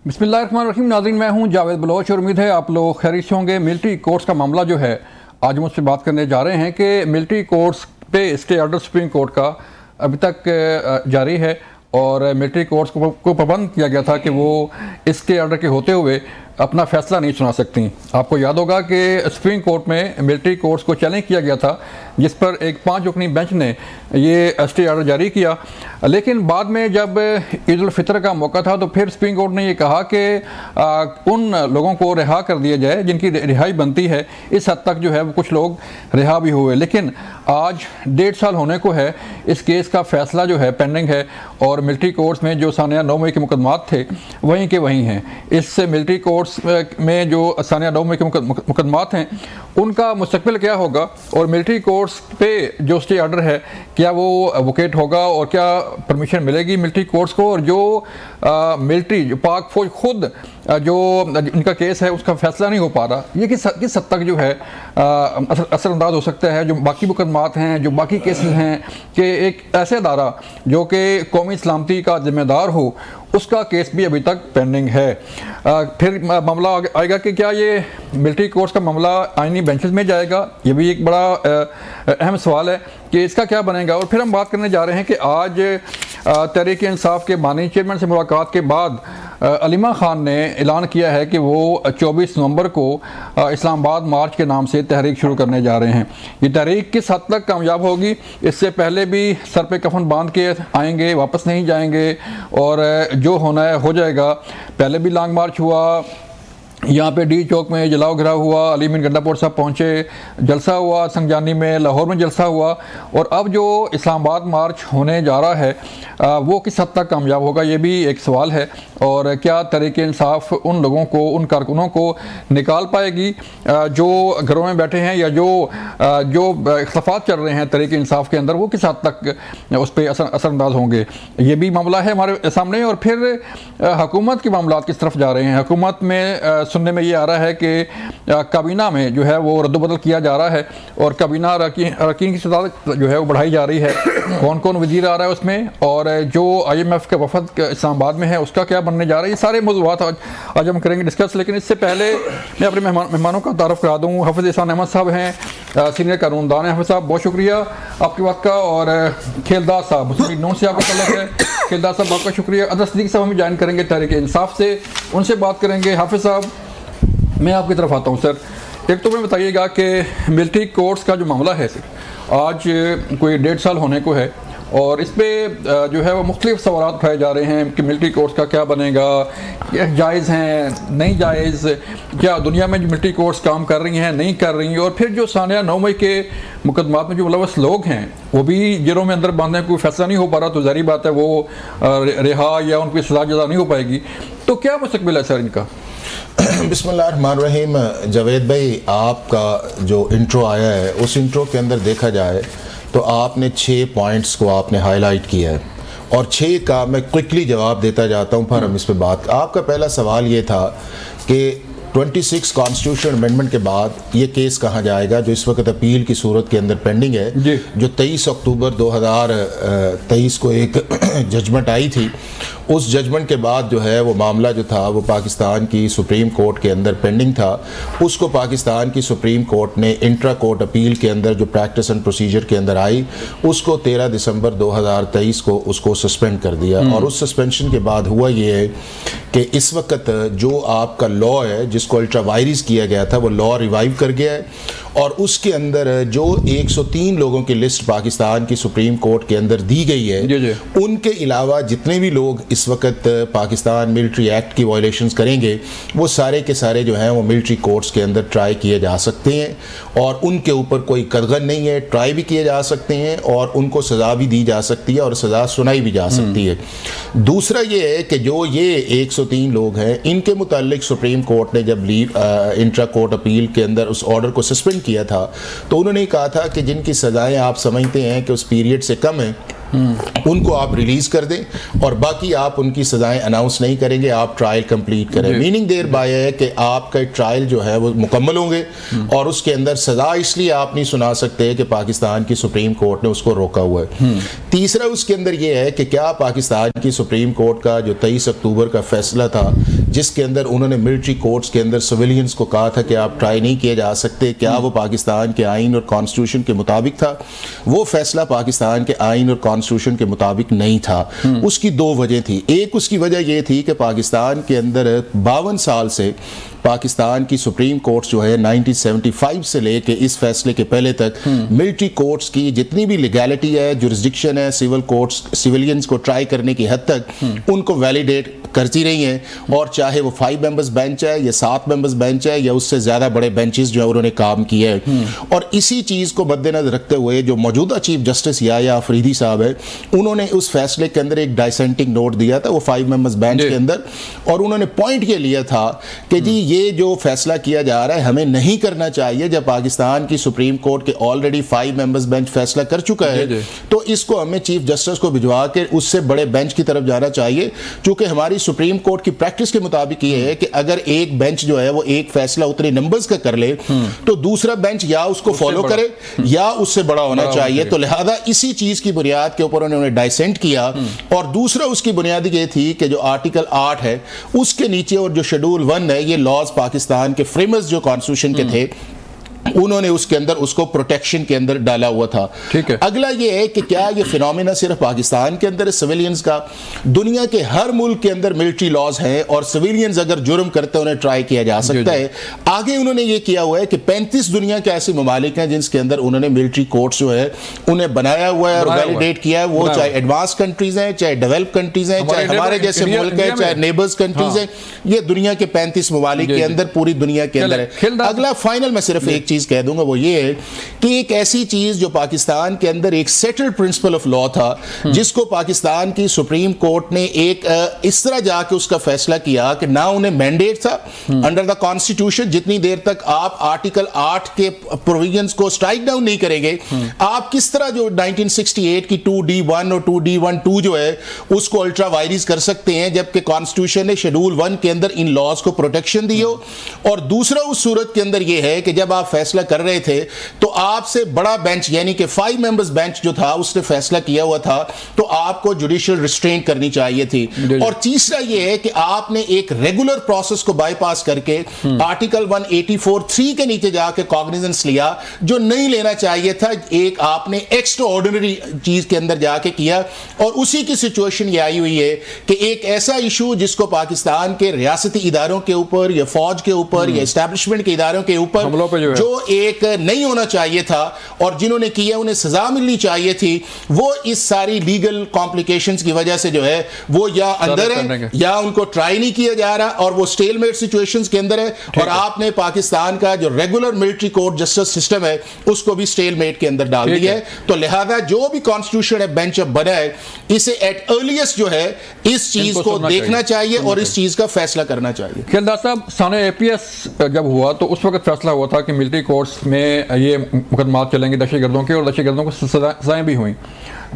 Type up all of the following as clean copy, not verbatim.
बिस्मिल्लाहिर्रहमानिर्रहीम। नाज़रीन, मैं हूं जावेद बलोच और उम्मीद है आप लोग खैरियत से होंगे। मिलिट्री कोर्ट्स का मामला जो है आज हम उससे बात करने जा रहे हैं कि मिलिट्री कोर्ट्स पे स्टे ऑर्डर सुप्रीम कोर्ट का अभी तक जारी है और मिलिट्री कोर्ट्स को पाबंद किया गया था कि वो स्टे ऑर्डर के होते हुए अपना फैसला नहीं सुना सकती। आपको याद होगा कि सुप्रीम कोर्ट में मिलिट्री कोर्ट्स को चैलेंज किया गया था, जिस पर एक 5 रुकनी बेंच ने ये स्टे ऑर्डर जारी किया। लेकिन बाद में जब ईद उल फितर का मौका था तो फिर सुप्रीम कोर्ट ने ये कहा कि उन लोगों को रिहा कर दिया जाए जिनकी रिहाई बनती है। इस हद तक जो है वो कुछ लोग रिहा भी हुए, लेकिन आज 1.5 साल होने को है इस केस का फैसला जो है पेंडिंग है और मिलिट्री कोर्ट्स में जो सानिया 9 मई के मुकदमात थे वहीं के वहीं हैं। इस मिलिट्री कोर्ट्स में जो सानिया 9 मई के मुकदमात हैं उनका मुस्तकबिल क्या होगा और मिलिट्री कोर्ट्स पे जो स्टे ऑर्डर है क्या वो वोकेट होगा और क्या परमिशन मिलेगी मिलिट्री कोर्ट्स को, और जो मिलिट्री जो पाक फौज खुद जो इनका केस है उसका फैसला नहीं हो पा रहा, ये किस हद तक जो है असरअंदाज हो सकता है जो बाकी मुकदमात हैं, जो बाकी केसेस हैं कि एक ऐसे अदारा जो कि कौमी सलामती का जिम्मेदार हो उसका केस भी अभी तक पेंडिंग है। फिर मामला आएगा कि क्या ये मिलिट्री कोर्ट्स का मामला आईनी बेंचेस में जाएगा, ये भी एक बड़ा अहम सवाल है कि इसका क्या बनेगा। और फिर हम बात करने जा रहे हैं कि आज तहरीक इंसाफ के माननीय चेयरमैन से मुलाकात के बाद अलीमा खान ने ऐलान किया है कि वो 24 नवंबर को इस्लामाबाद मार्च के नाम से तहरीक शुरू करने जा रहे हैं। ये तहरीक किस हद तक कामयाब होगी, इससे पहले भी सर पे कफन बांध के आएंगे, वापस नहीं जाएंगे और जो होना है हो जाएगा। पहले भी लॉन्ग मार्च हुआ, यहाँ पे डी चौक में जलाओ घिराव हुआ, अली मीन गंडापुर साहब पहुँचे, जलसा हुआ संगजानी में, लाहौर में जलसा हुआ, और अब जो इस्लामाबाद मार्च होने जा रहा है वो किस हद तक कामयाब होगा, ये भी एक सवाल है। और क्या तहरीक इंसाफ उन लोगों को, उन कारकुनों को निकाल पाएगी जो घरों में बैठे हैं या जो इख्तलाफात चल रहे हैं तहरीक इंसाफ के अंदर, वो किस हद तक उस पर असरअंदाज होंगे, ये भी मामला है हमारे सामने। और फिर हुकूमत के मामला किस तरफ जा रहे हैं। हुकूमत में सुनने में ये आ रहा है कि काबीना में जो है वो रद्दबदल किया जा रहा है और काबीना अरकान की तादाद जो है वो बढ़ाई जा रही है। कौन कौन वजीर आ रहा है उसमें, और जो IMF का वफद इस्लामाबाद में है उसका क्या बनने जा रहा है, ये सारे मौज़ूआत आज हम करेंगे डिस्कस। लेकिन इससे पहले मैं अपने मेहमानों का तारुफ करा दूँ। हफ़ीज़ एहसान अहमद साहब हैं, सीनियर कानूनदान हैं। हफ़ीज़ साहब बहुत शुक्रिया आपके वक्त का। और खेलदार साहब मुस्लिम नून से आपका तल्लुक़ है, खेलदार साहब आपका शुक्रिया। अदर सिद्दीक़ साहब हमें ज्वाइन करेंगे तहरीक इंसाफ से, उनसे बात करेंगे। हाफिज़ साहब मैं आपकी तरफ आता हूँ। सर, एक तो मैं बताइएगा कि मिलिट्री कोर्ट्स का जो मामला है आज कोई 1.5 साल होने को है और इस पर जो है वो मुख्तलिफ सवाल उठाए जा रहे हैं कि मिलिट्री कोर्ट्स का क्या बनेगा, क्या जायज़ हैं नहीं जायज़, क्या दुनिया में जो मिलिट्री कोर्ट्स काम कर रही हैं नहीं कर रही, और फिर जो सानिया 9 मई के मुकदमात में जो मुलव्वस लोग हैं वो भी जेलों में अंदर बांधने कोई फैसला नहीं हो पा रहा, तो ज़ाहिर बात है वो रिहा या उनकी सज़ा जज़ा नहीं हो पाएगी। तो क्या मुस्तकबिल है सर इनका? बिस्मिल्लाहिर्रहमानिर्रहीम। जावेद भाई, आपका जो इंट्रो आया है उस इंट्रो के अंदर देखा जाए तो आपने 6 पॉइंट्स को आपने हाईलाइट किया है और 6 का मैं क्विकली जवाब देता जाता हूं, फिर हम इस पर बात। आपका पहला सवाल ये था कि 26 कॉन्स्टिट्यूशन अमेंडमेंट के बाद ये केस कहाँ जाएगा जो इस वक्त अपील की सूरत के अंदर पेंडिंग है, जो 23 अक्टूबर 2023 को एक जजमेंट आई थी। उस जजमेंट के बाद जो है वो मामला जो था वो पाकिस्तान की सुप्रीम कोर्ट के अंदर पेंडिंग था। उसको पाकिस्तान की सुप्रीम कोर्ट ने इंट्रा कोर्ट अपील के अंदर जो प्रैक्टिस एंड प्रोसीजर के अंदर आई उसको 13 दिसंबर 2023 को उसको सस्पेंड कर दिया। और उस सस्पेंशन के बाद हुआ ये है कि इस वक्त जो आपका लॉ है जिसको अल्ट्रा वायरस किया गया था वो लॉ रिवाइव कर गया है और उसके अंदर जो 103 लोगों की लिस्ट पाकिस्तान की सुप्रीम कोर्ट के अंदर दी गई है, उनके अलावा जितने भी लोग इस वक्त पाकिस्तान मिलिट्री एक्ट की वायलेशंस करेंगे वो सारे के सारे जो हैं वो मिलिट्री कोर्ट्स के अंदर ट्राई किए जा सकते हैं और उनके ऊपर कोई कदगन नहीं है, ट्राई भी किए जा सकते हैं और उनको सज़ा भी दी जा सकती है और सज़ा सुनाई भी जा सकती है। दूसरा ये है कि जो ये 103 लोग हैं इनके मुतालिक सुप्रीम कोर्ट ने जब इंट्रा कोर्ट अपील के अंदर उस ऑर्डर को सस्पेंड किया था तो उन्होंने कहा था कि जिनकी सज़ाएं आप समझते हैं कि उस पीरियड से कम है उनको आप रिलीज कर दें और बाकी आप उनकी सजाएं अनाउंस नहीं करेंगे, आप ट्रायल कंप्लीट करें। मीनिंग देयर बाय है कि आपका ट्रायल जो है वो मुकम्मल होंगे और उसके अंदर सजा इसलिए आप नहीं सुना सकते कि पाकिस्तान की सुप्रीम कोर्ट ने उसको रोका हुआ है। तीसरा उसके अंदर ये है कि क्या पाकिस्तान की सुप्रीम कोर्ट का जो 23 अक्टूबर का फैसला था जिसके अंदर उन्होंने मिलिट्री कोर्ट्स के अंदर सिविलियंस को कहा था कि आप ट्राई नहीं किए जा सकते, क्या वो पाकिस्तान के आइन और कॉन्स्टिट्यूशन के मुताबिक था? वो फैसला पाकिस्तान के आइन और कॉन्स्टिट्यूशन के मुताबिक नहीं था। उसकी दो वजह थी। एक उसकी वजह यह थी कि पाकिस्तान के अंदर 52 साल से पाकिस्तान की सुप्रीम कोर्ट जो है 1975 से लेके इस फैसले के पहले तक मिलिट्री कोर्ट्स की जितनी भी लीगैलिटी है, जुरिस्डिक्शन है, सिविल कोर्ट्स सिविलियंस को ट्राई करने की हद तक उनको वैलिडेट करती रही हैं। और चाहे वो 5 मेंबर्स बेंच है या 7 मेंबर्स बेंच है या उससे ज़्यादा बड़े बेंचेस जो है उन्होंने काम किया है। और इसी चीज़ को मद्देनजर रखते हुए जो मौजूदा चीफ जस्टिस याया अफरीदी साहब है उन्होंने उस फैसले के अंदर एक डाइसेंटिंग नोट दिया था वो 5 मेंबर्स बेंच के अंदर, और उन्होंने पॉइंट ये लिया था कि जी ये जो फैसला किया जा रहा है हमें नहीं करना चाहिए। जब पाकिस्तान की सुप्रीम कोर्ट के ऑलरेडी 5 मेंबर्स बेंच फैसला कर चुका है तो इसको हमें चीफ जस्टिस को भिजवा के उससे बड़े बेंच की तरफ जाना चाहिए, क्योंकि हमारी सुप्रीम कोर्ट की प्रैक्टिस के मुताबिक ये है कि अगर एक बेंच जो है वो एक फैसला उतने नंबर्स का कर ले तो दूसरा बेंच या उसको फॉलो करे या उससे बड़ा होना चाहिए। तो लिहाजा इसी चीज की बुनियाद के ऊपर उन्होंने डाइसेंट किया। और दूसरा उसकी बुनियाद ये थी कि जो आर्टिकल 8 है उसके नीचे और जो शेड्यूल 1 है, ये लॉज पाकिस्तान के फ्रेमर्स जो कॉन्स्टिट्यूशन के थे उन्होंने उसके अंदर उसको प्रोटेक्शन के अंदर डाला हुआ था। ठीक है। अगला ये है कि क्या ये फिनोमिना सिर्फ पाकिस्तान के अंदर है सिविलियंस का? दुनिया के हर मुल्क के अंदर मिलिट्री लॉज हैं और सिविलियंस अगर जुर्म करते हैं उन्हें ट्राई किया जा सकता है। आगे उन्होंने ये किया हुआ है कि 35 दुनिया के ऐसे ममालिक हैं जिनके अंदर उन्होंने मिलिट्री कोर्ट्स जो है उन्हें बनाया हुआ है और वैलिडेट किया है। वो चाहे एडवांस कंट्रीज हैं, चाहे डेवलप कंट्रीज हैं, चाहे हमारे जैसे मुल्क हैं, चाहे नेबर्स कंट्रीज हैं, ये दुनिया के 35 ममालिक के अंदर पूरी दुनिया के अंदर है। अगला फाइनल मैं सिर्फ एक चीज कह दूंगा, वो ये है कि एक ऐसी चीज जो पाकिस्तान के अंदर एक सेटल्ड प्रिंसिपल ऑफ लॉ था जिसको पाकिस्तान की सुप्रीम कोर्ट ने एक इस तरह जाके उसका फैसला किया कि ना उन्हें मैंडेट था अंडर द कॉन्स्टिट्यूशन, जितनी देर तक आप आर्टिकल 8 के प्रोविजंस को स्ट्राइक डाउन नहीं करेंगे, आप किस तरह जो 1968 की 2D1 और 2D12 जो है उसको अल्ट्रा वायरिस कर सकते हैं, जबकि कॉन्स्टिट्यूशन ने शेड्यूल 1 के अंदर इन लॉज को प्रोटेक्शन दी हो। और दूसरा उस सूरत के अंदर यह है कि जब आप फैसला कर रहे थे तो आपसे बड़ा बेंच यानी कि 5 मेंबर्स बेंच जो था उसने फैसला किया हुआ था तो आपको जुडिशियल रिस्ट्रेंट करनी चाहिए थी। और तीसरा यह है कि आपने एक रेगुलर प्रोसेस को बाईपास करके आर्टिकल 184(3) के नीचे जाके कॉग्निजेंस लिया जो नहीं लेना चाहिए था। एक आपने एक्स्ट्रा ऑर्डिनरी चीज के अंदर जाके किया और उसी की सिचुएशन ये आई हुई है कि एक ऐसा इशू जिसको पाकिस्तान के रियासती इदारों के ऊपर या फौज के ऊपर या एस्टैब्लिशमेंट के इदारों के ऊपर जो एक नहीं होना चाहिए था और जिन्होंने किया उन्हें सजा मिलनी चाहिए थी, वो इस सारी लीगल कॉम्प्लिकेशंस की वजह से जो है वो या अंदर है या उनको ट्राई नहीं किया जा रहा और वो स्टेलमेट सिचुएशंस के अंदर है। और आपने पाकिस्तान का जो regular military court justice system है उसको भी स्टेलमेट के अंदर डाल दिया है। तो लिहाजा जो भी कॉन्स्टिट्यूशन है बेंच अब बना है इसे एट अर्लीस्ट जो है इस चीज को देखना चाहिए और इस चीज का फैसला करना चाहिए। खिलदार साहब, साने APS जब हुआ तो उस वक्त फैसला हुआ था कि मिलिट्री कोर्ट्स में ये मुकदमा चलेंगे दहशतगर्दों के और दहशतगर्दों को सजाएं भी हुई।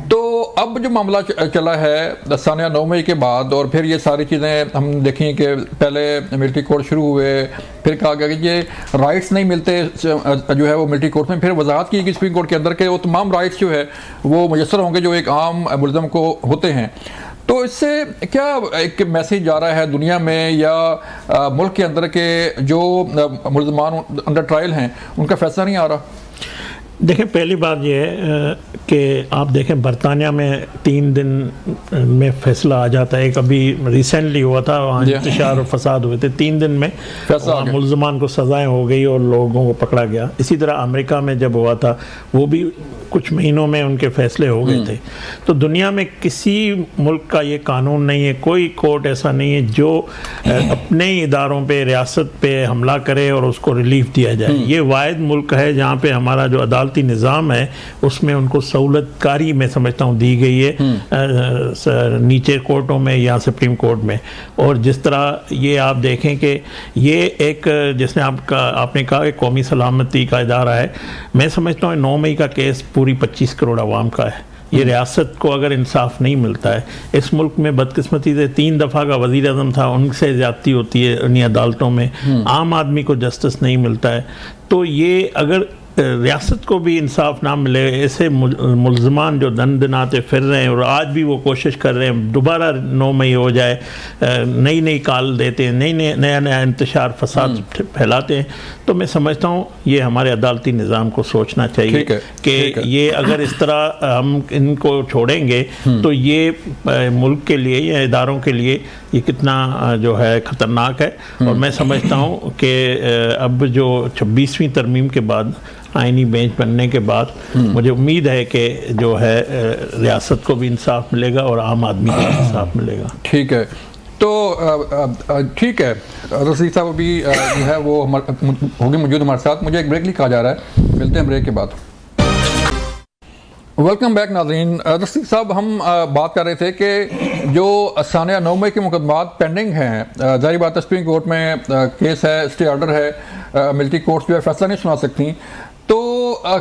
तो अब जो मामला चला है सानिया 9 मई के बाद और फिर ये सारी चीज़ें हम देखें कि पहले मिलिट्री कोर्ट शुरू हुए, फिर कहा गया कि ये राइट्स नहीं मिलते जो है वो मिलिट्री कोर्ट में, फिर वजाहत की गई सुप्रीम कोर्ट के अंदर के वो तमाम राइट्स जो है वो मुयस्सर होंगे जो एक आम मुल्ज़म को होते हैं। तो इससे क्या एक मैसेज जा रहा है दुनिया में या मुल्क के अंदर के जो मुल्ज़मान अंडर ट्रायल हैं उनका फैसला नहीं आ रहा? देखें, पहली बात यह है कि आप देखें बरतानिया में 3 दिन में फैसला आ जाता है। कभी रिसेंटली हुआ था वहाँ इंतशार और फसाद हुए थे, 3 दिन में मुल्ज़मान को सज़ाएं हो गई और लोगों को पकड़ा गया। इसी तरह अमेरिका में जब हुआ था वो भी कुछ महीनों में उनके फैसले हो गए थे। तो दुनिया में किसी मुल्क का ये कानून नहीं है, कोई कोर्ट ऐसा नहीं है जो अपने इदारों पे रियासत पे हमला करे और उसको रिलीफ दिया जाए। ये वाहिद मुल्क है जहाँ पे हमारा जो अदालती निज़ाम है उसमें उनको सहूलतकारी मैं समझता हूँ दी गई है नीचे कोर्टों में या सुप्रीम कोर्ट में। और जिस तरह ये आप देखें कि ये एक जिसने आपने कहा कि कौमी सलामती का इदारा है, मैं समझता हूँ 9 मई का केस पूरी 25 करोड़ आवाम का है ये रियासत को अगर इंसाफ नहीं मिलता है, इस मुल्क में बदकिस्मती से 3 दफ़ा का वज़ीर आज़म था, उनसे ज़्यादती होती है उन्हीं अदालतों में, आम आदमी को जस्टिस नहीं मिलता है। तो ये अगर रियासत को भी इंसाफ ना मिले, ऐसे मुल्ज़मान जो दन दिनाते फिर रहे हैं और आज भी वो कोशिश कर रहे हैं दोबारा 9 मई हो जाए, नई नई काल देते हैं, नया नया इंतशार फसाद फैलाते हैं, तो मैं समझता हूँ ये हमारे अदालती निज़ाम को सोचना चाहिए कि ये अगर इस तरह हम इनको छोड़ेंगे तो ये मुल्क के लिए या इदारों के लिए ये कितना जो है ख़तरनाक है। और मैं समझता हूँ कि अब जो 26वीं तरमीम के बाद, आइनी बेंच बनने के बाद, मुझे उम्मीद है कि जो है रियासत को भी इंसाफ मिलेगा और आम आदमी को भी इंसाफ मिलेगा। ठीक है, तो ठीक है, रशीद साहब अभी जो है वो होंगे मौजूद हमारे साथ। मुझे एक ब्रेक लिखा जा रहा है, मिलते हैं ब्रेक के बाद। वेलकम बैक नाज़रीन। रशीद साहब, हम बात कर रहे थे कि जो सानिया 9 मई के मुकदमात पेंडिंग हैं, ज़ाहिर बात है सुप्रीम कोर्ट में केस है, स्टे ऑर्डर है, मिलिट्री कोर्ट्स जो है फैसला नहीं सुना सकती, तो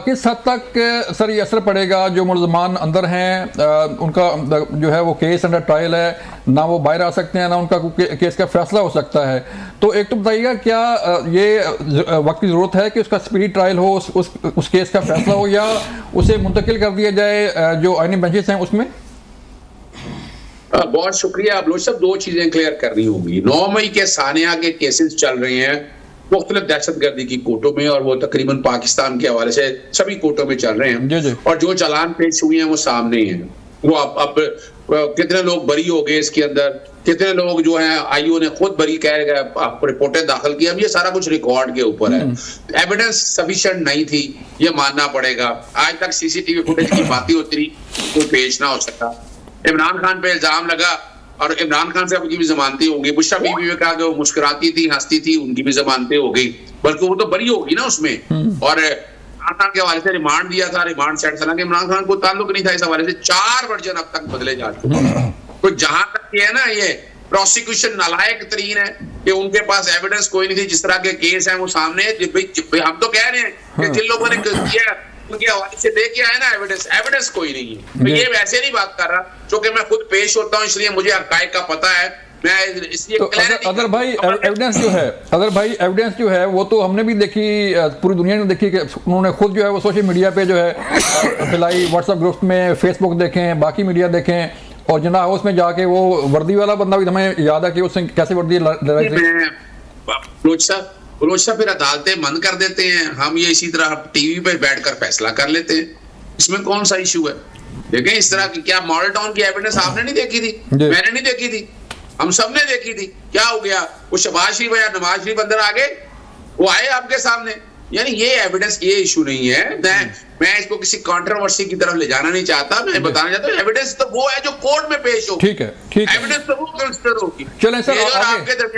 किस हद तक सर ये असर पड़ेगा? जो मुल्ज़मान अंदर हैं उनका जो है वो केस अंडर ट्रायल है, ना वो बाहर आ सकते हैं, ना उनका केस का फैसला हो सकता है। तो एक तो बताइएगा, क्या ये वक्त की ज़रूरत है कि उसका स्पीडी ट्रायल हो, उस केस का फैसला हो, या उसे मुंतकिल कर दिया जाए जो आईनी बेंचेस हैं उसमें? बहुत शुक्रिया। आप लोग सब 2 चीजें क्लियर करनी होंगी। 9 मई के सानिया के केसेस चल रहे हैं मुख्तलिफ दहशतगर्दी की कोर्टों में, और वो तकरीबन पाकिस्तान के हवाले से सभी कोर्टों में चल रहे हैं, और जो चालान पेश हुए हैं वो सामने हैं। वो अब कितने लोग बरी हो गए इसके अंदर, कितने लोग जो हैं आईओ ने खुद बरी कह रिपोर्टें दाखिल की, अब ये सारा कुछ रिकॉर्ड के ऊपर है। एविडेंस सफिशिएंट नहीं थी, ये मानना पड़ेगा। आज तक सीसीटीवी फुटेज की बातें होती रही, कोई पेश ना हो सका। इमरान खान पे इल्जाम लगा और इमरान खान साहब की भी जमानतें होंगी। बुशरा बीबी का जो मुस्कुराती थी, हंसती थी, उनकी भी जमानतें हो गई, बल्कि वो तो बरी होगी ना उसमें। और इमरान खान के हवाले से रिमांड दिया था, रिमांड सेट था, इमरान खान को ताल्लुक नहीं था इस हवाले से। 4 वर्जन अब तक बदले जा चुके हैं। तो जहां तक ये है ना, ये प्रोसिक्यूशन नालायक तरीन है कि उनके पास एविडेंस कोई नहीं थी। जिस तरह के केस हैं वो सामने, हम तो कह रहे हैं कि जिन लोगों ने किया उनके हवाले से लेके आए ना एविडेंस कोई नहीं है। तो ये वैसे नहीं बात कर रहा, क्योंकि मैं खुद पेश होता हूँ, इसलिए मुझे हक़ाइक़ का पता है। मैं इसलिए अगर भाई एविडेंस जो है वो तो हमने भी देखी, पूरी दुनिया ने देखी कि उन्होंने खुद जो है वो सोशल मीडिया पे जो है फैलाई, व्हाट्सएप ग्रुप्स में, फेसबुक देखें, बाकी मीडिया देखें, और जना हाउस में जाके वो वर्दी वाला बंदा भी हमें याद है कि उसने कैसे वर्दी लड़ाई थी। रोज फिर अदालतें बंद कर देते हैं, हम ये इसी तरह टीवी पे बैठकर फैसला कर लेते हैं। इसमें कौन सा इशू है? देखें, इस तरह की क्या मॉडल टाउन की एविडेंस आपने नहीं देखी थी, मैंने नहीं देखी थी, हम सब ने देखी थी। क्या हो गया? वो शहबाज शरीफ या नवाज शरीफ अंदर आ गए, वो आए आपके सामने। यानी ये एविडेंस, ये इशू नहीं है। मैं इसको किसी कंट्रोवर्सी की तरफ ले जाना नहीं चाहता, मैं बताना चाहता हूँ एविडेंस तो वो है जो कोर्ट में पेश हो। ठीक है, ठीक है, एविडेंस तो वो कंसिडर होगी। चलें सर,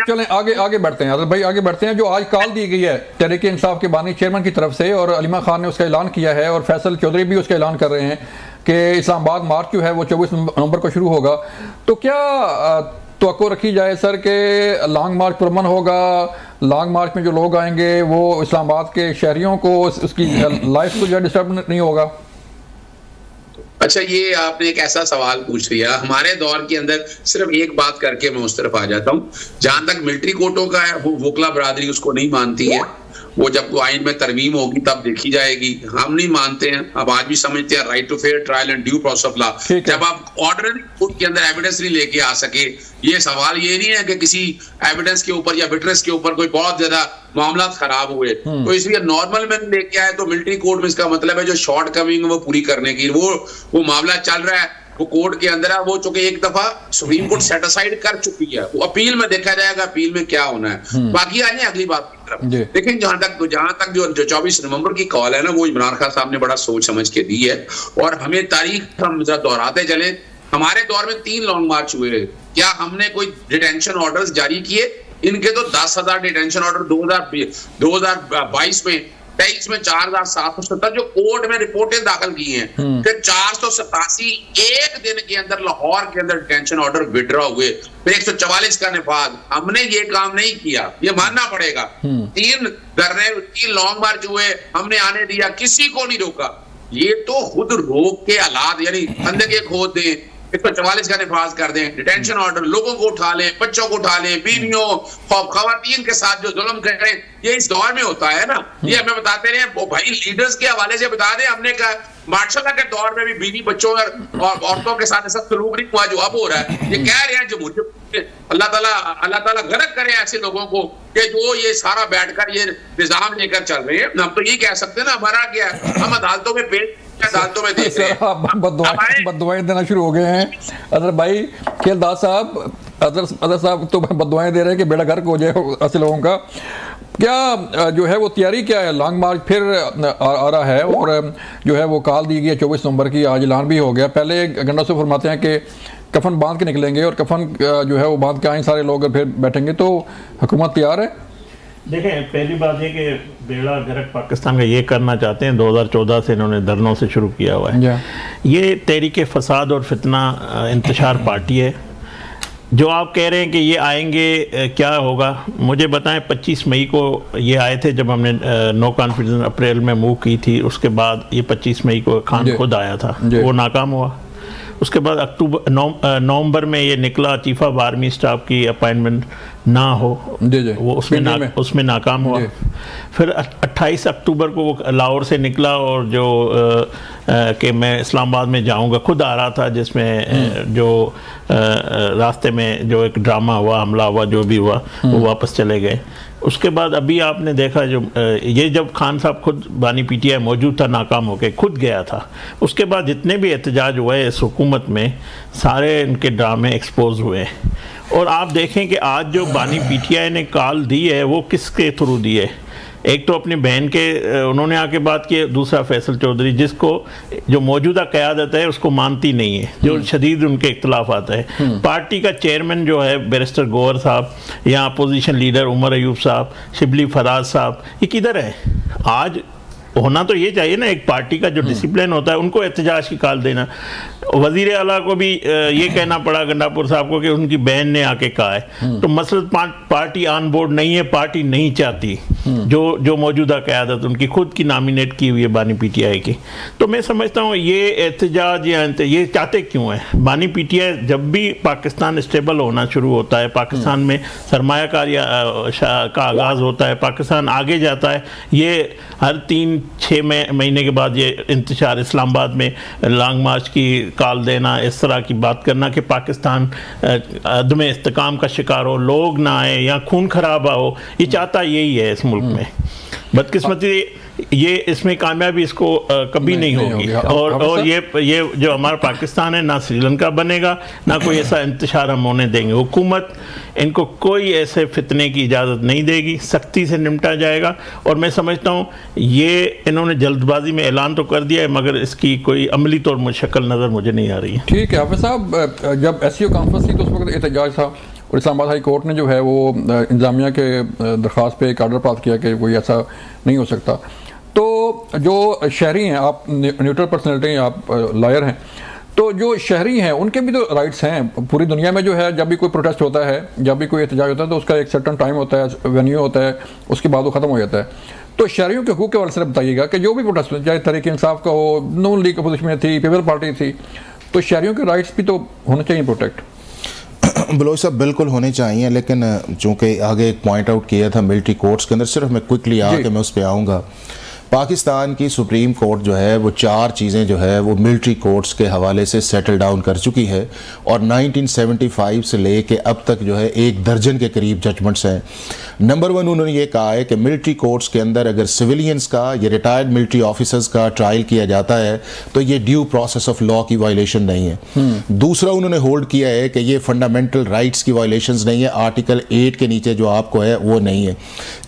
चलें आगे बढ़ते हैं। भाई आगे बढ़ते हैं। जो आज कॉल दी गई है तहरीक इंसाफ के बानी चेयरमैन की तरफ से, और अलीमा खान ने उसका ऐलान किया है, और फैसल चौधरी भी उसका ऐलान कर रहे हैं कि इस्लामाबाद मार्च जो है वो 24 नवंबर को शुरू होगा। तो क्या तो रखी जाए सर के लॉन्ग मार्च पुरअमन होगा? लॉन्ग मार्च में जो लोग आएंगे वो इस्लामाबाद के शहरियों को उसकी लाइफ को जो डिस्टर्ब नहीं होगा? अच्छा, ये आपने एक ऐसा सवाल पूछ लिया। हमारे दौर के अंदर सिर्फ एक बात करके मैं उस तरफ आ जाता हूँ। जहां तक मिलिट्री कोर्टों का है, वो वोकला बरादरी उसको नहीं मानती है। वो जब आइन में तरमीम होगी तब देखी जाएगी। हम नहीं मानते हैं, अब आज भी समझते हैं right to fair trial and due process of law. जब आप ऑर्डिनरी कोर्ट के अंदर एविडेंस नहीं लेके आ सके, ये सवाल ये नहीं है कि किसी एविडेंस के ऊपर या विटनेस के ऊपर कोई बहुत ज्यादा मामला खराब हुए, तो इसलिए नॉर्मल में लेके आए तो मिलिट्री कोर्ट में इसका मतलब है जो शॉर्ट कमिंग वो पूरी करने की वो मामला चल रहा है, वो कोर्ट के अंदर है। वो चूंकि एक दफा सुप्रीम कोर्ट सेट असाइड कर चुकी है, वो अपील में देखा जाएगा अपील में क्या होना है। बाकी आ जाए अगली बात की तरफ। लेकिन जहां तक जो 24 नवंबर की कॉल है ना, वो इमरान खान साहब ने बड़ा सोच समझ के दी है। और हमें तारीख हम दोहराते चले, हमारे दौर में 3 लॉन्ग मार्च हुए। क्या हमने कोई डिटेंशन ऑर्डर्स जारी किए? इनके तो 10,000 डिटेंशन ऑर्डर 2022 में, 23 में 4,770 जो कोर्ट में रिपोर्टें दाखिल की हैं। फिर 487 एक दिन के अंदर लाहौर के अंदर डिटेंशन ऑर्डर विड्रॉ हुए। फिर 144 का निफाज। हमने ये काम नहीं किया, ये मानना पड़ेगा। 3 लॉन्ग मार्च हुए, हमने आने दिया, किसी को नहीं रोका। ये तो खुद रोक के हालात, यानी अंदर के खोद दें, 144 का निफाज कर दें, डिटेंशन ऑर्डर, लोगों को उठा लें, बच्चों को उठा लें, बीवियों खवातीन के साथ जो जुल्म करें, ये इस दौर में होता है ना। ये हमें बताते रहे वो भाई, लीडर्स के हवाले से बता दें, हमने कहा मार्शल के दौर में भी बीवी बच्चों और औरतों के साथ ऐसा सलूक नहीं हुआ जो अब हो रहा है। ये कह रहे हैं जमहूरियत, अल्लाह ताला गर्क करे ऐसे लोगों को कि जो ये सारा बैठकर ये निजाम लेकर चल रहे हैं। हम तो यही कह सकते हैं ना, हमारा क्या, हम अदालतों में पेश, अदालतों में देख रहे हैं, बददुआएं देना शुरू हो गए हैं। अदर भाई खेलदार साहब, अदर साहब तो बददुआएं दे रहे हैं कि बेड़ा गर्क हो जाए ऐसे लोगों का। क्या जो है वो तैयारी क्या है? लॉन्ग मार्च फिर आ रहा है और जो है वो कॉल दी गई है 24 नवंबर की, आज ऐलान भी हो गया। पहले गंडा से फरमाते हैं कि कफन बांध के निकलेंगे और कफन जो है वो बांध के आए सारे लोग फिर बैठेंगे, तो हुकूमत तैयार है? देखें, पहली बात ये कि बेड़ा गर्क पाकिस्तान का ये करना चाहते हैं, 2014 से इन्होंने धरनों से शुरू किया हुआ है। ये तहरीक फसाद और फितना इंतशार पार्टी है। जो आप कह रहे हैं कि ये आएंगे, क्या होगा मुझे बताएं। 25 मई को ये आए थे जब हमने नो कॉन्फिडेंस अप्रैल में मूव की थी। उसके बाद ये 25 मई को खान खुद आया था, वो नाकाम हुआ। उसके बाद नवंबर में ये निकला चीफ ऑफ आर्मी स्टाफ की अपॉइंटमेंट ना हो, वो उसमें नाकाम हुआ। फिर 28 अक्टूबर को वो लाहौर से निकला और जो कि मैं इस्लामाबाद में जाऊंगा खुद आ रहा था, जिसमें जो रास्ते में जो एक ड्रामा हुआ, हमला हुआ, जो भी हुआ, वो वापस चले गए। उसके बाद अभी आपने देखा जो ये जब खान साहब खुद बानी पीटीआई मौजूद था, नाकाम होकर खुद गया था। उसके बाद जितने भी एहतजाज हुए इस हुकूमत में, सारे इनके ड्रामे एक्सपोज हुए। और आप देखें कि आज जो बानी पीटीआई ने कॉल दी है वो किसके थ्रू दी है? एक तो अपनी बहन के उन्होंने आके बात की, दूसरा फैसल चौधरी, जिसको जो मौजूदा क़यादत है उसको मानती नहीं है, जो शदीद उनके इख्तलाफ आता है। पार्टी का चेयरमैन जो है बैरिस्टर गौहर साहब, या अपोजिशन लीडर उमर अयूब साहब, शिबली फराज साहब, ये किधर है? आज होना तो ये चाहिए ना, एक पार्टी का जो डिसिप्लिन होता है, उनको एहतजाज की कॉल देना। वज़ीर आला को भी ये कहना पड़ा गंडापुर साहब को कि उनकी बहन ने आके कहा है। तो मसलन पार्टी ऑन बोर्ड नहीं है, पार्टी नहीं चाहती जो मौजूदा क़यादत उनकी खुद की नॉमिनेट की हुई है बानी पीटीआई की। तो मैं समझता हूँ ये एहतजाज या ये चाहते क्यों है? बानी पीटीआई जब भी पाकिस्तान स्टेबल होना शुरू होता है, पाकिस्तान में सरमायाकारी का आगाज़ होता है, पाकिस्तान आगे जाता है, ये हर 3-6 महीने के बाद ये इंतशार, इस्लामाबाद में लॉन्ग मार्च की कॉल देना, इस तरह की बात करना कि पाकिस्तान अदम इस्तेकाम का शिकार हो, लोग ना आए या खून खराबा हो, ये चाहता यही है इस मुल्क में। बदकिस्मती ये इसमें कामयाबी इसको कभी नहीं होगी। और ये जो हमारा पाकिस्तान है, ना श्रीलंका बनेगा, ना कोई ऐसा इंतशार हम होने देंगे। हुकूमत इनको कोई ऐसे फितने की इजाज़त नहीं देगी, सख्ती से निपटा जाएगा। और मैं समझता हूँ ये इन्होंने जल्दबाजी में ऐलान तो कर दिया है, मगर इसकी कोई अमली तौर पर शक्ल नज़र मुझे नहीं आ रही है। ठीक है हाफिज़ साहब, जब SCO कॉन्फ्रेंस थी तो उस वक्त एहतजाज था और इस्लामाबाद हाई कोर्ट ने जो है वो इंतज़ामिया के दरख्वास्त पे एक आर्डर पास किया कि कोई ऐसा नहीं हो सकता। तो जो शहरी हैं, आप न्यूट्रल पर्सनैलिटी, आप लॉयर हैं, तो जो शहरी हैं उनके भी तो राइट्स हैं। पूरी दुनिया में जो है जब भी कोई प्रोटेस्ट होता है, जब भी कोई एहतजाज होता है, तो उसका एक सर्टन टाइम होता है, वेन्यू होता है, उसके बाद वो ख़त्म हो जाता है। तो शहरियों के हकूक़ के हवाले से बताइएगा कि जो भी प्रोटेस्ट, चाहे तहरीक इंसाफ का हो, नून लीग अपोजिशन में थी, पीपल पार्टी थी, तो शहरियों के राइट्स भी तो होने चाहिए प्रोटेक्ट। बलोच साहब बिल्कुल होने चाहिए, लेकिन चूँकि आगे एक पॉइंट आउट किया था मिलिट्री कोर्ट्स के अंदर, सिर्फ मैं क्विकली आके मैं उस पर आऊँगा। पाकिस्तान की सुप्रीम कोर्ट जो है वो 4 चीज़ें जो है वो मिलिट्री कोर्ट्स के हवाले से सेटल डाउन कर चुकी है, और 1975 से ले के अब तक जो है 1 दर्जन के करीब जजमेंट्स हैं। नंबर 1 उन्होंने ये कहा है कि मिलिट्री कोर्ट्स के अंदर अगर सिविलियंस का या रिटायर्ड मिलिट्री ऑफिसर्स का ट्रायल किया जाता है तो ये ड्यू प्रोसेस ऑफ लॉ की वायलेशन नहीं है। दूसरा उन्होंने होल्ड किया है कि ये फंडामेंटल राइट्स की वायलेशंस नहीं है, आर्टिकल 8 के नीचे जो आपको है वो नहीं है।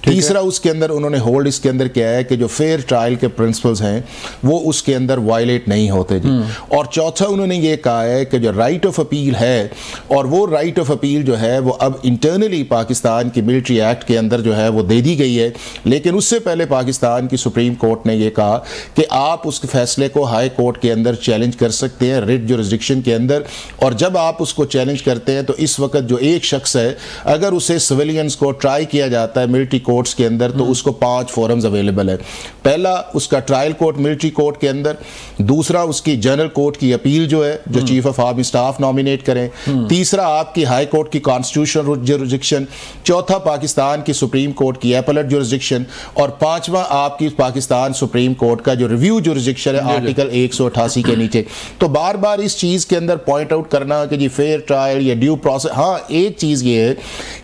तीसरा उसके अंदर उन्होंने होल्ड इसके अंदर किया है कि जो फेयर ट्रायल के प्रिंसिपल्स हैं वो उसके अंदर वायलेट नहीं होते जी। और चौथा उन्होंने ये कहा है कि जो राइट ऑफ अपील है, और वो राइट ऑफ अपील जो है वो अब इंटरनली पाकिस्तान की मिलिट्री एक्ट के अंदर जो है वो दे दी गई है, लेकिन उससे पहले पाकिस्तान की सुप्रीम कोर्ट ने ये कहा कि आप उस फैसले को हाई कोर्ट के अंदर चैलेंज कर सकते हैं, रिट जुरिस्डिक्शन के अंदर। और जब आप उसको चैलेंज करते हैं तो इस वक्त जो एक शख्स है, अगर उसे सिविलियंस को ट्राई किया जाता है मिलिट्री कोर्ट्स के अंदर, तो उसको 5 फोरम्स अवेलेबल है। पहला उसका ट्रायल कोर्ट मिलिट्री कोर्ट के अंदर, दूसरा उसकी जनरल कोर्ट की अपील जो है जो chief of army staff nominate करें, तीसरा आपकी हाई कोर्ट की कॉन्स्टिट्यूशनल जुरिस्डिक्शन, चौथा पाकिस्तान की सुप्रीम कोर्ट की एपलेट जुरिस्डिक्शन, और पांचवा आपकी पाकिस्तान सुप्रीम कोर्ट का जो रिव्यू जुरिस्डिक्शन है आर्टिकल 188 के नीचे। तो बार बार इस चीज के अंदर पॉइंट आउट करना कि जी फेयर ट्रायल या ड्यू प्रोसेस, हाँ एक चीज ये है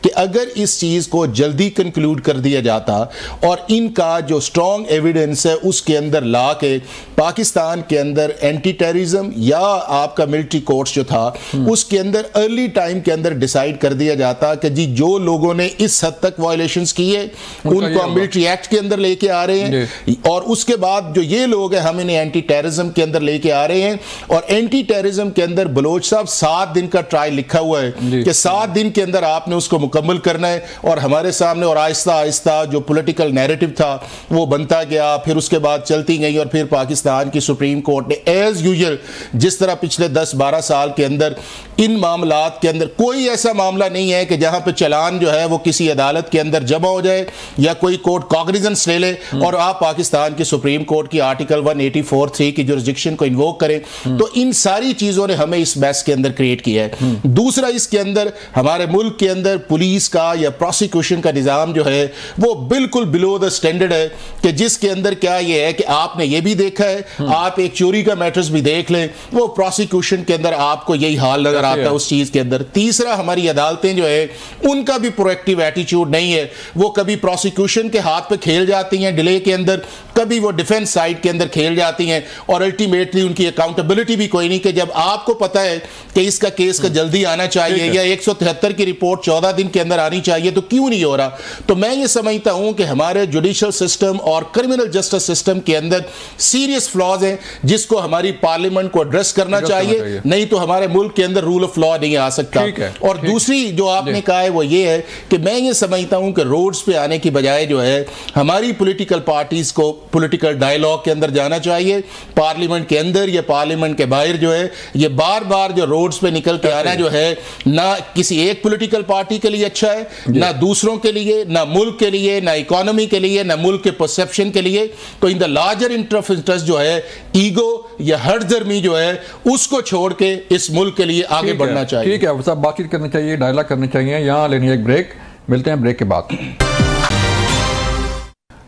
कि अगर इस चीज को जल्दी कंक्लूड कर दिया जाता और इनका जो स्ट्रॉन्ग एविडेंस है उसके अंदर ला के पाकिस्तान के अंदर एंटी टेररिज्म या आपका मिलिट्री कोर्ट्स जो था उसके अंदर अर्ली टाइम के अंदर डिसाइड कर दिया जाता कि जी जो लोगों ने इस हद तक वायलेशंस की है उनको हम मिलिट्री एक्ट के अंदर लेके आ रहे हैं, और उसके बाद जो ये लोग हैं हम इन्हें एंटी टेररिज्म के अंदर लेके आ रहे हैं। और एंटी टेररिज्म के अंदर बलोच साहब 7 दिन का ट्रायल लिखा हुआ है कि 7 दिन के अंदर आपने उसको मुकम्मल करना है, और हमारे सामने और आहिस्ता आहिस्ता जो पॉलिटिकल नैरेटिव था वो बनता गया, फिर उसके बाद चलती गई, और फिर पाकिस्तान की सुप्रीम कोर्ट ने एज यूजुअल जिस तरह पिछले 10-12 साल के अंदर इन मामलात के अंदर कोई ऐसा मामला नहीं है कि जहां पे चालान जो है वो किसी अदालत के अंदर जमा हो जाए या कोई कोर्ट कॉग्निजेंस ले ले और आप पाकिस्तान की सुप्रीम कोर्ट की आर्टिकल 184(3) की जुरिस्डिक्शन को इन्वोक करें। तो इन सारी चीजों ने हमें इस मैस के अंदर क्रिएट किया है। दूसरा, इसके अंदर हमारे मुल्क के अंदर पुलिस का या प्रोसिक्यूशन का निजाम जो है वो बिल्कुल बिलो द स्टैंडर्ड है, कि जिसके अंदर क्या ये है कि आपने ये भी देखा है, आप एक चोरी का मैटर्स भी देख लें, वो प्रोसिक्यूशन के अंदर आपको यही हाल नजर आता है उस चीज के अंदर। तीसरा, हमारी अदालतें जो है उनका भी प्रोएक्टिव एटीट्यूड नहीं है, वो कभी प्रोसिक्यूशन के हाथ पे खेल जाती हैं डिले के अंदर, कभी वो डिफेंस साइड के अंदर खेल जाती हैं, और अल्टीमेटली उनकी अकाउंटेबिलिटी भी कोई नहीं कि जब आपको पता है कि इसका केस का जल्दी आना चाहिए या 173 की रिपोर्ट 14 दिन के अंदर आनी चाहिए तो क्यों नहीं हो रहा। तो मैं ये समझता हूं कि हमारे जुडिशियल सिस्टम और क्रिमिनल जस्टिस सिस्टम के अंदर सीरियस फ्लॉज हैं जिसको हमारी पार्लियामेंट को एड्रेस करना चाहिए, नहीं तो हमारे मुल्क के अंदर रूल ऑफ लॉ नहीं आ सकता। और दूसरी जो आपने कहा है वो ये है कि मैं ये समझता हूं कि रोड्स पे आने की बजाय जो है हमारी पॉलिटिकल पार्टीज को पॉलिटिकल डायलॉग के अंदर जाना चाहिए, पार्लियामेंट के अंदर या पार्लियामेंट के बाहर जो है ये बार बार जो रोड्स पे निकल के आना जो है ना किसी एक पॉलिटिकल पार्टी के लिए अच्छा है, ना दूसरों के लिए, ना मुल्क के लिए, ना इकोनॉमी के लिए, ना मुल्क के परसेप्शन के लिए। तो इन द लार्जर इंटरेस्ट जो है ईगो या हठधर्मी जो है उसको छोड़ के इस मुल्क के लिए आगे बढ़ना चाहिए। ठीक है, सब बातचीत करनी चाहिए, डायलॉग करनी चाहिए। यहाँ लेनी एक ब्रेक, मिलते हैं ब्रेक के बाद।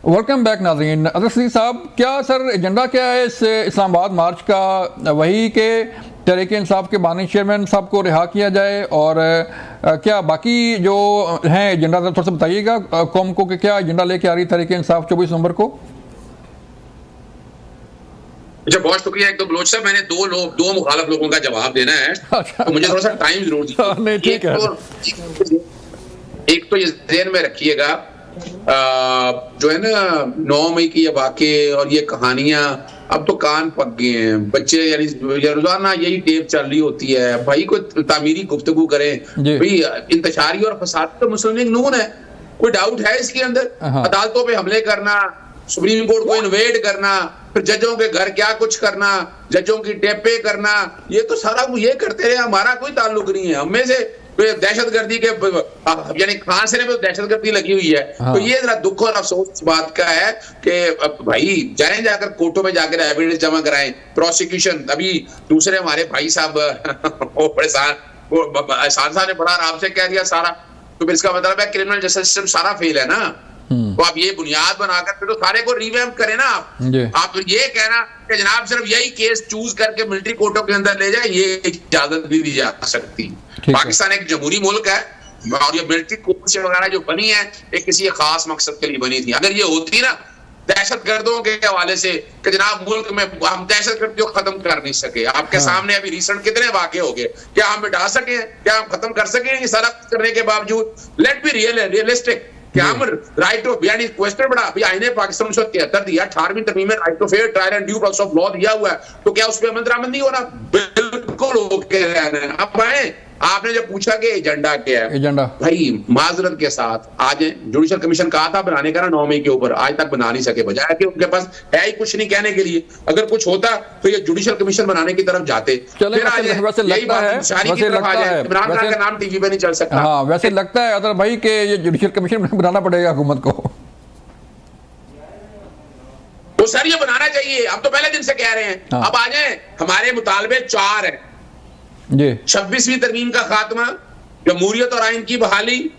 वेलकम बैक नाज़रीन। अदर सदीक साहब, क्या सर एजेंडा क्या है इस इस्लामाबाद मार्च का? वही के तहरीक इंसाफ के बानी चेयरमैन साहब को रिहा किया जाए, और क्या बाकी जो हैं एजेंडा थोड़ा सा बताइएगा कौम को कि क्या एजेंडा लेके आ रही तहरीक इंसाफ 24 नवंबर को? अच्छा, बहुत शुक्रिया। एक तो बलोच साहब, मैंने दो मुखालफ लोगों का जवाब देना है। अच्छा। तो मुझे थोड़ा सा टाइम जरूर दीजिए। एक तो ये ज़हन में रखिएगा, जो है ना 9 मई की ये वाक़े और ये कहानियां अब तो कान पक गए हैं। बच्चे यानी रोजाना यही टेप चल रही होती है। भाई कोई तामीरी गुफ्तगू करें, भाई इंतशारी और फसाद तो मुस्लिम लीग नून है, कोई डाउट है इसके अंदर? अदालतों पे हमले करना, सुप्रीम कोर्ट को इन्वेड करना, फिर जजों के घर क्या कुछ करना, जजों की टेपे करना, ये तो सारा वो ये करते रहे, हमारा कोई ताल्लुक नहीं है। हमें से दहशतगर्दी के यानी खान से भी दहशतगर्दी लगी हुई है। तो ये जरा दुख और अफसोस इस बात का है कि भाई जाए जाकर कोर्टों में जाकर एविडेंस जमा कराएं। प्रोसिक्यूशन अभी दूसरे हमारे भाई साहब वो परेशान, साहब ने बड़ा आराम से कह दिया सारा, तो फिर इसका मतलब है क्रिमिनल जस्टिस सिस्टम सारा फेल है ना। तो आप ये बुनियाद बनाकर फिर तो सारे को रिवैम्प करें ना। आप ये कहना कि जनाब सिर्फ यही केस चूज करके मिलिट्री कोर्टों के अंदर ले जाए, ये इजाजत भी दी जा सकती। पाकिस्तान एक जमहूरी मुल्क है और ये मिलिट्री कोर्ट वगैरह जो बनी है एक किसी खास मकसद के लिए बनी थी। अगर ये होती ना दहशतगर्दों के हवाले से कि जनाब मुल्क में हम दहशतगर्दी को खत्म कर नहीं सके, आपके सामने अभी रिसेंट कितने वाक़े हो गए, क्या हम मिटा सके, क्या हम खत्म कर सके ये सारा करने के बावजूद? लेट बी रियलिस्टिक, क्या हम राइट टू यानी क्वेश्चन बड़ा अभी आईने पाकिस्तान 1973 दिया, 18वीं तरमीम में right to fair trial and due process of law दिया हुआ है, तो क्या उस पर अमल दरामद नहीं हो रहा? बिल्कुल होके रहना है। अब आए, आपने जो पूछा कि एजेंडा क्या है, एजेंडा भाई माजरत के साथ आज जुडिशल कमीशन कहा था बनाने का ना 9 मई के ऊपर, आज तक बना नहीं सके, बजाय कि उनके पास है ही कुछ नहीं कहने के लिए। अगर कुछ होता तो ये जुडिशल कमीशन बनाने की तरफ जाते। फिर इमरान खान का नाम टीवी पे नहीं चल सकता। हाँ, वैसे लगता है अदर भाई कि ये जुडिशल कमीशन बनाना पड़ेगा हुकूमत को। सर ये बनाना चाहिए, अब तो पहले दिन से कह रहे हैं। हाँ। अब आ जाए, हमारे मुतालबे 4 हैं जी। 26वीं तरमीम का खात्मा, जमहूरियत और आइन की बहाली,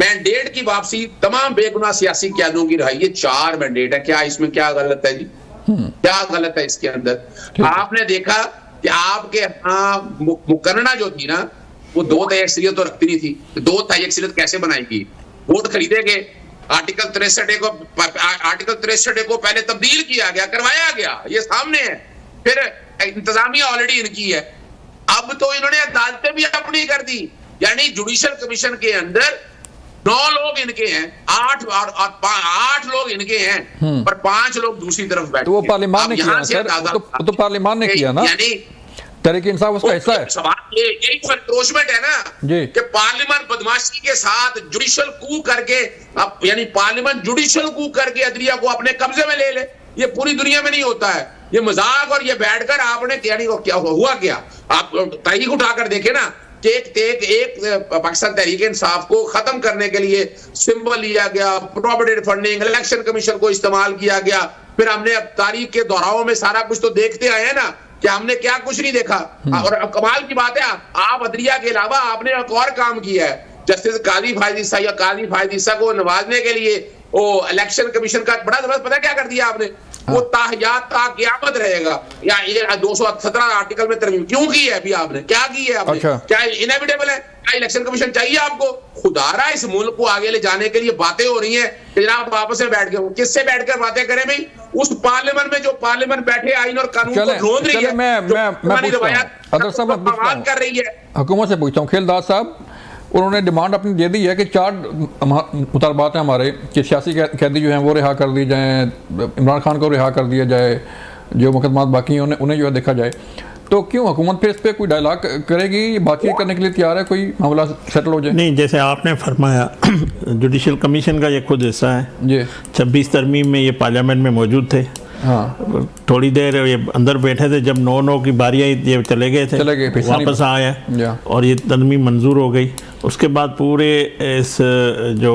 मैंडेट की वापसी, तमाम बेगुनाह सियासी कैदियों की रिहाई। ये 4 मैंडेट है। क्या इसमें क्या गलत है जी? क्या गलत है इसके अंदर? आपने देखा कि आपके यहाँ मुकर्रना जो थी ना, वो 2 तय अक्सरियत तो रखती नहीं थी। 2 तय अक्सरियत कैसे बनाएगी? वोट खरीदे गए, आर्टिकल 63 को पहले तब्दील किया गया, करवाया गया, ये सामने है। फिर इंतजामिया ऑलरेडी इनकी है। अब तो इन्होंने अदालतें भी अपनी कर दी, यानी जुडिशल कमीशन के अंदर 9 लोग इनके हैं, 8 लोग इनके हैं, पर 5 लोग दूसरी तरफ बैठे। तो वो पार्लियामान ने किया सर, तो पार्लियामान ने किया ना, यानी तहरीक इंसाफ उसका हिस्सा है। सवाल यही एनक्रोचमेंट है ना कि पार्लियामेंट बदमाशी के साथ जुडिशल कू करके, यानी पार्लियामेंट जुडिशल कू करके अदलिया को अपने कब्जे में ले ले। ये पूरी दुनिया में नहीं होता है, ये मजाक। और ये बैठकर आपने यानी क्या हुआ, क्या आप तहरीक उठाकर देखे ना कि एक पाकिस्तान तहरीक इंसाफ को खत्म करने के लिए सिंबल लिया गया, प्रोबेटेड फंडिंग, इलेक्शन कमीशन को इस्तेमाल किया गया। फिर हमने अब तारीख के दोहराव में सारा कुछ तो देखते आए हैं ना, कि हमने क्या कुछ नहीं देखा। और अब कमाल की बात है, आप अदलिया के अलावा आपने एक और काम किया है। जस्टिस काजी फायद ईसा को नवाजने के लिए वो इलेक्शन कमीशन का बड़ा जबरदस्त, पता क्या कर दिया आपने? वो क़यामत रहेगा, या ये 217 आर्टिकल में तरमीम क्यों की है? अभी आपने क्या की है? आपने क्या इनएविटेबल है? क्या इलेक्शन कमीशन चाहिए आपको? खुदारा इस मुल्क को आगे ले जाने के लिए बातें हो रही हैं कि जनाब आपस में बैठ के, किससे बैठकर बातें करें भाई? उस पार्लियामेंट में जो पार्लियामेंट बैठे आइन और कानून को ढूंढ रही है, कर रही है। हुकूमत से पूछता हूँ, खेलदार साहब, उन्होंने डिमांड अपनी दे दी है कि 4 मुतालबात हैं हमारे कि सियासी कैदी जो हैं वो रिहा कर दी जाएँ, इमरान खान को रिहा कर दिया जाए, जो मुकदमात बाकी हैं उन्हें जो है देखा जाए। तो क्यों हुकूमत फिर इस पर कोई डायलॉग करेगी, बातचीत करने के लिए तैयार है, कोई मामला सेटल हो जाए? नहीं, जैसे आपने फरमाया जुडिशल कमीशन का ये खुद हिस्सा है जी। 26 तरमीम में ये पार्लियामेंट में मौजूद थे। हाँ, थोड़ी देर ये अंदर बैठे थे, जब 9 की बारी आई ये चले गए थे, वापस आया और ये तरमीम मंजूर हो गई। उसके बाद पूरे इस जो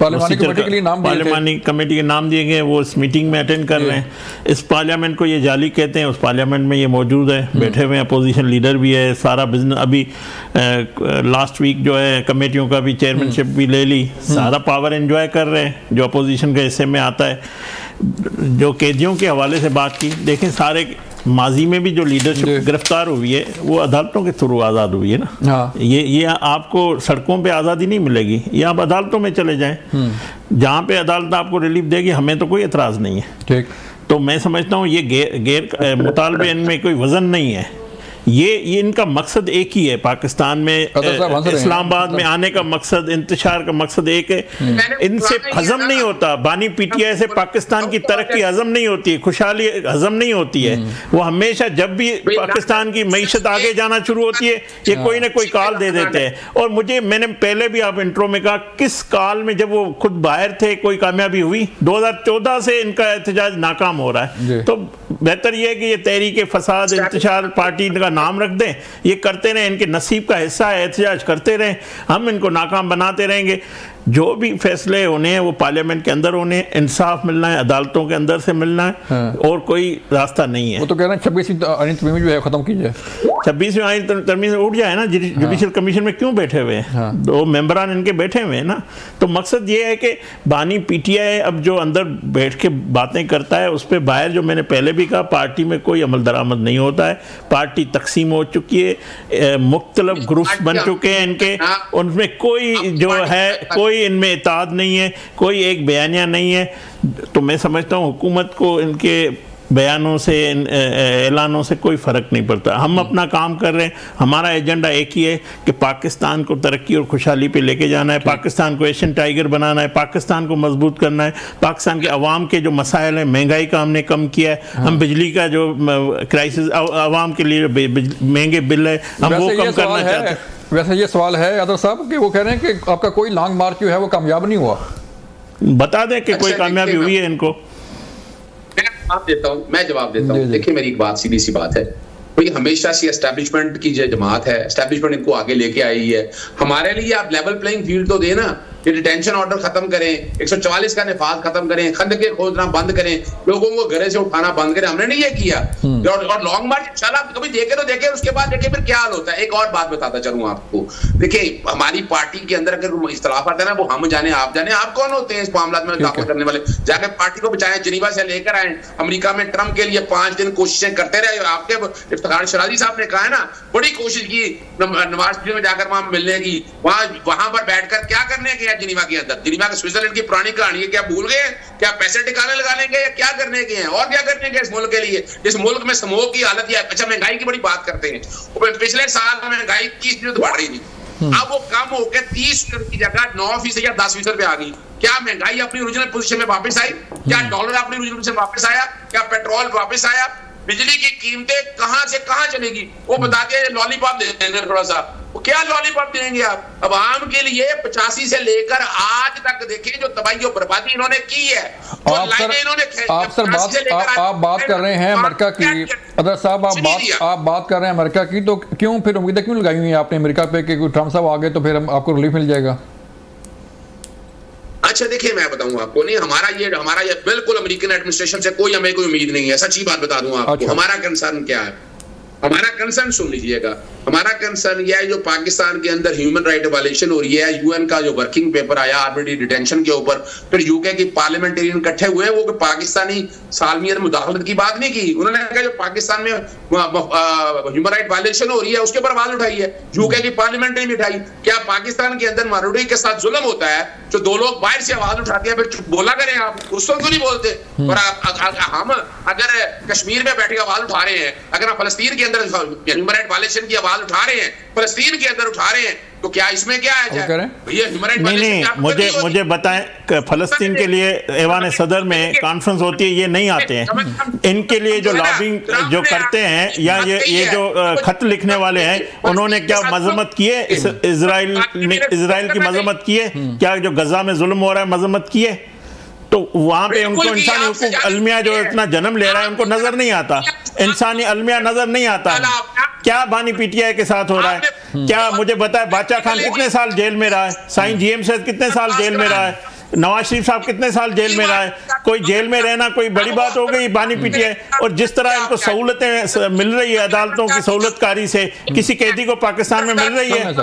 पार्लियामानी कमेटी के नाम दिए गए, वो इस मीटिंग में अटेंड कर रहे हैं। इस पार्लियामेंट को ये जाली कहते हैं, उस पार्लियामेंट में ये मौजूद है, बैठे हुए हैं, अपोजिशन लीडर भी है, सारा बिजनेस। अभी लास्ट वीक जो है कमेटियों का भी चेयरमैनशिप भी ले ली, सारा पावर एंजॉय कर रहे हैं जो अपोजिशन के हिस्से में आता है। जो कैदियों के हवाले से बात की, देखें सारे माजी में भी जो लीडरशिप गिरफ्तार हुई है वो अदालतों के थ्रू आज़ाद हुई है ना। हाँ। ये आपको सड़कों पे आज़ादी नहीं मिलेगी, ये आप अदालतों में चले जाएं, जहाँ पे अदालत आपको रिलीफ देगी, हमें तो कोई एतराज़ नहीं है। ठीक। तो मैं समझता हूँ ये गैर मुतालबे इनमें कोई वज़न नहीं है। ये इनका मकसद एक ही है, पाकिस्तान में इस्लामाबाद में आने का मकसद, इंतशार का मकसद एक है। इनसे हजम नहीं होता, बानी पीटीआई से पाकिस्तान की तरक्की हजम नहीं होती है, खुशहाली हजम नहीं होती है। वो हमेशा जब भी पाकिस्तान की मईशत आगे जाना शुरू होती है, ये कोई ना कोई काल दे देते हैं। और मैंने पहले भी आप इंट्रो में कहा, किस काल में जब वो खुद बाहर थे कोई कामयाबी हुई? 2014 से इनका एहतजाज नाकाम हो रहा है। तो बेहतर यह है कि ये तहरीक फसाद इंतशार पार्टी का नाम रख दें, ये करते रहें, इनके नसीब का हिस्सा है, एहतजाज करते रहें, हम इनको नाकाम बनाते रहेंगे। जो भी फैसले होने हैं वो पार्लियामेंट के अंदर होने हैं, इंसाफ मिलना है, अदालतों के अंदर से मिलना है। हाँ। और कोई रास्ता नहीं है। वो तो कह रहे हैं 26वीं आईन तरमीम जो है खत्म की जाए, 26वीं आईन तरमीम उठ जाए ना। जुडिशल कमीशन में क्यों बैठे हुए हैं? हाँ। 2 मेंबरान इनके बैठे हुए हैं ना। तो मकसद ये है कि बानी पीटीआई अब जो अंदर बैठ के बातें करता है, उस पर बाहर, जो मैंने पहले भी कहा, पार्टी में कोई अमल दरामद नहीं होता है। पार्टी तकसीम हो चुकी है, मुख्तलिफ ग्रुप्स बन चुके हैं इनके, उनमें कोई जो है कोई इनमें इताद नहीं है, कोई एक बयानिया नहीं है। तो मैं समझता हूँ हुकूमत को इनके बयानों से, ऐलानों से कोई फ़र्क नहीं पड़ता। हम अपना काम कर रहे हैं, हमारा एजेंडा एक ही है कि पाकिस्तान को तरक्की और खुशहाली पे लेके जाना है, पाकिस्तान को एशियन टाइगर बनाना है, पाकिस्तान को मजबूत करना है। पाकिस्तान के अवाम के जो मसाइल हैं, महंगाई का हमने कम किया है, हम बिजली का जो क्राइसिस अवाम के लिए महंगे बिल है, हम वो कम करना चाहते हैं। वैसे ये सवाल है यादव साहब कि वो कह रहे हैं कि आपका कोई लॉन्ग मार्च जो है वो कामयाब नहीं हुआ, बता दें कि कोई कामयाबी हुई है इनको। मैं जवाब देता हूँ। देखिए मेरी एक बात, सीधी सी बात है भाई, हमेशा से एस्टैब्लिशमेंट की जो जमात है, एस्टैब्लिशमेंट इनको आगे लेके आई है। हमारे लिए आप लेवल प्लेइंग फील्ड तो देना। ये डिटेंशन ऑर्डर खत्म करें, 144 का निफाज खत्म करें, खंदके खोदना बंद करें, लोगों को घरे से उठाना बंद करें। हमने नहीं ये किया। और लॉन्ग मार्च इंशाल्लाह कभी देखे तो देखे, उसके बाद देखे फिर क्या हाल होता है। एक और बात बताता चलूं आपको, देखिए हमारी पार्टी के अंदर अगर इख्तलाफ आता है ना, वो हम जाने आप जाने, आप कौन होते हैं इस मामला में दाखिल करने वाले? जाके पार्टी को बचाएं, जिनीवा से लेकर आए, अमेरिका में ट्रंप के लिए 5 दिन कोशिशें करते रहे। आपके इफ्तिखार शराजी साहब ने कहा है ना, बड़ी कोशिश की नवाज शरीफ में जाकर वहां मिलने की, वहां पर बैठकर क्या करने गए जिनीवा के अंदर? जिनीवा के स्विट्जरलैंड की पुरानी कहानी है, क्या भूल गए? क्या पैसे टिकाने लगाने गए या क्या करने गए हैं? और क्या करने गए इस मुल्क के लिए? इस मुल्क में समूह की हालत या अच्छा महंगाई की बड़ी बात करते हैं, पिछले साल महंगाई 30% बढ़ रही थी, अब वो कम होकर 30% की जगह 9% या 10% पे आ गई। क्या महंगाई अपनी ओरिजिनल पोजीशन में वापस आई? क्या डॉलर अपनी ओरिजिनल पोजीशन में वापस आया? क्या पेट्रोल वापस आया? बिजली की कीमतें कहां से कहां चलेगी? वो बता के लॉलीपॉप दे देंगे थोड़ा सा, वो क्या लॉलीपॉप देंगे आप? अब आम के लिए 85 से लेकर आज तक देखें जो तबाही और बर्बादी इन्होंने की है, आप बात कर रहे हैं अमेरिका की, अदर साहब आप बात कर रहे हैं अमेरिका की, तो क्यों फिर उम्मीदें क्यों लगाई हुई है आपने अमेरिका पे कि ट्रंप साहब आ गए तो फिर आपको रिलीफ मिल जाएगा? अच्छा देखिए, मैं बताऊंगा आपको, नहीं हमारा ये बिल्कुल अमेरिकन एडमिनिस्ट्रेशन से कोई हमें कोई उम्मीद नहीं है, सच्ची बात बता दूं आपको। अच्छा। हमारा कंसर्न क्या है? हमारा कंसर्न सुन लीजिएगा, हमारा कंसर्न यह है जो पाकिस्तान के अंदर ह्यूमन राइट वायलेशन हो रही है। यूएन का जो वर्किंग पेपर आया आर्बिट्री डिटेंशन के ऊपर, फिर यूके की पार्लियामेंटेरियन इकट्ठे हुए, वो पाकिस्तानी सालमियत मुदाखलत की बात नहीं की, उन्होंने कहा जो पाकिस्तान में ह्यूमन राइट वायलेशन हो रही है उसके ऊपर आवाज उठाई है, यूके की पार्लियामेंट ने भी उठाई। क्या पाकिस्तान के अंदर माइनॉरिटी के साथ जुल्म होता है? जो 2 लोग बाहर से आवाज उठाते हैं फिर चुप बोला करें आप, उस वक्त क्यों नहीं बोलते? और हम अगर कश्मीर में बैठे आवाज उठा रहे हैं, अगर हम फलस्तीन के अंदर ह्यूमन राइट वायलेशन की आवाज उठा रहे हैं, फलस्तीन के अंदर उठा रहे हैं, तो क्या इसमें क्या है? नहीं, मुझे बताएं, फलस्तीन के लिए ऐवान सदर में कॉन्फ्रेंस होती है, ये नहीं आते हैं? इनके लिए जो लॉबिंग जो करते हैं या ये जो खत लिखने वाले हैं, उन्होंने क्या मजम्मत की है? इजराइल की मजम्मत की है? क्या जो गजा में जुल्म हो रहा है मजम्मत की है? तो वहां पे उनको इंसानी हुकूक अलमिया जो इतना जन्म ले रहा है उनको नजर नहीं आता, इंसानी अलमिया नजर नहीं आता। क्या बानी पीटीआई के साथ हो रहा है? क्या मुझे बताए, बादशाह खान कितने साल जेल में रहा है? साईं जीएम सैयद कितने साल जेल में रहा है? नवाज शरीफ साहब कितने साल जेल में रहा है? कोई जेल में रहना कोई बड़ी बात हो गई? बानी पीटीआई। और जिस तरह इनको सहूलतें मिल रही है अदालतों की सहूलतकारी से, किसी कैदी को पाकिस्तान में मिल रही है?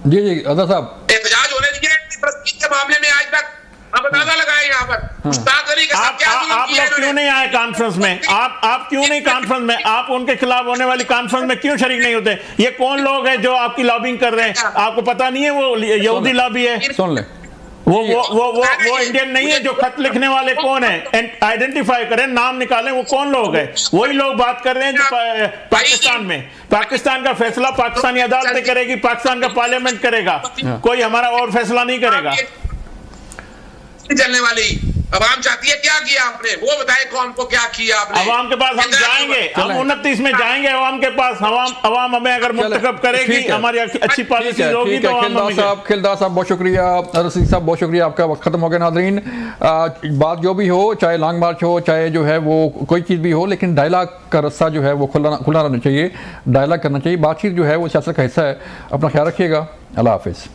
जी जी अदा साहब, एहतजाज होने दीजिए के मामले में आज तक अब अंदाजा लगाए यहाँ पर आप लोग क्यों नहीं आए कॉन्फ्रेंस में? आप क्यों नहीं कॉन्फ्रेंस में? आप उनके खिलाफ होने वाली कॉन्फ्रेंस में क्यों शरीक नहीं होते? ये कौन लोग हैं जो आपकी लॉबिंग कर रहे हैं? आपको पता नहीं है वो यहूदी लॉबी है? सुन ले, वो इंडियन नहीं है। जो खत लिखने वाले कौन है? आइडेंटिफाई करें, नाम निकालें, वो कौन लोग हैं? वही लोग बात कर रहे हैं जो पाकिस्तान में, पाकिस्तान का फैसला पाकिस्तानी अदालत करेगी, पाकिस्तान का पार्लियामेंट करेगा, कोई हमारा और फैसला नहीं करेगा। चलने वाली अवाम चाहती है, क्या किया आपने? वो बताए कौन को क्या किया आपने? अवाम के पास हम जाएंगे, हम 29 में जाएंगे अवाम के पास। अवाम हमें अगर मुंतखब करेगी, हमारी अच्छी पॉलिसी होगी तो खिलदार साहब बहुत शुक्रिया, रसीद साहब बहुत शुक्रिया, आपका वक्त खत्म हो गया। नाज़रीन, बात जो भी हो, चाहे लॉन्ग मार्च हो, चाहे जो है वो कोई चीज़ भी हो, लेकिन डायलॉग का रास्ता जो है वो खुला रहना चाहिए, डायलॉग करना चाहिए, बातचीत जो है वो सियासत का हिस्सा है। अपना ख्याल रखिएगा, अल्लाह हाफिज़।